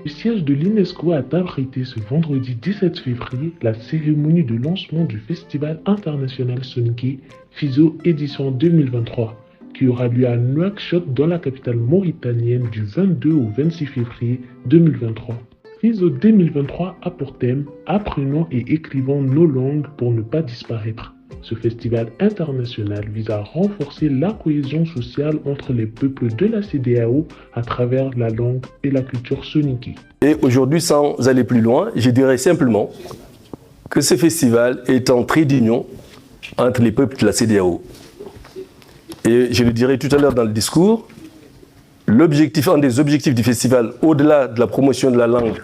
Le siège de l'UNESCO a abrité ce vendredi 17 février la cérémonie de lancement du Festival international Soninké FISO édition 2023 qui aura lieu à Nouakchott dans la capitale mauritanienne du 22 au 26 février 2023. FISO 2023 a pour thème « Apprenons et écrivons nos langues pour ne pas disparaître ». Ce festival international vise à renforcer la cohésion sociale entre les peuples de la CEDEAO à travers la langue et la culture soninké. Et aujourd'hui, sans aller plus loin, je dirais simplement que ce festival est un trait d'union entre les peuples de la CEDEAO. Et je le dirai tout à l'heure dans le discours, un des objectifs du festival, au-delà de la promotion de la langue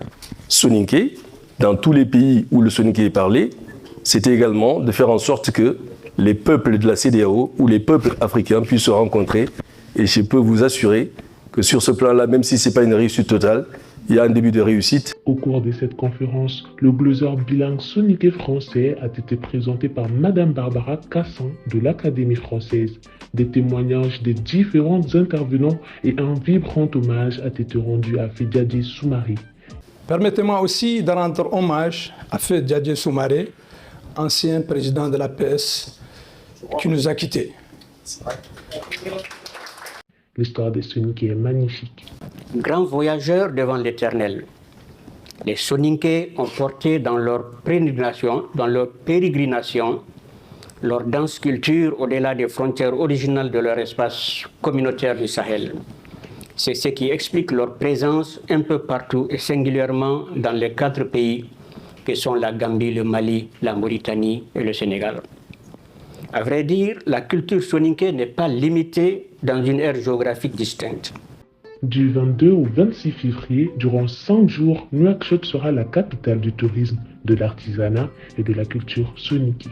soninké, dans tous les pays où le soninké est parlé, c'était également de faire en sorte que les peuples de la CEDEAO ou les peuples africains puissent se rencontrer. Et je peux vous assurer que sur ce plan-là, même si ce n'est pas une réussite totale, il y a un début de réussite. Au cours de cette conférence, le glosser bilingue soninké français a été présenté par Madame Barbara Cassan de l'Académie française. Des témoignages des différents intervenants et un vibrant hommage a été rendu à Fediadje Soumaré. Permettez-moi aussi de rendre hommage à Fediadje Soumaré, ancien président de la PS, qui nous a quittés. L'histoire des soninké est magnifique. Grands voyageurs devant l'Éternel, les soninké ont porté dans leur pérégrination, leur dense culture au-delà des frontières originales de leur espace communautaire du Sahel. C'est ce qui explique leur présence un peu partout et singulièrement dans les 4 pays que sont la Gambie, le Mali, la Mauritanie et le Sénégal. À vrai dire, la culture soninké n'est pas limitée dans une aire géographique distincte. Du 22 au 26 février, durant 5 jours, Nouakchott sera la capitale du tourisme, de l'artisanat et de la culture soninké.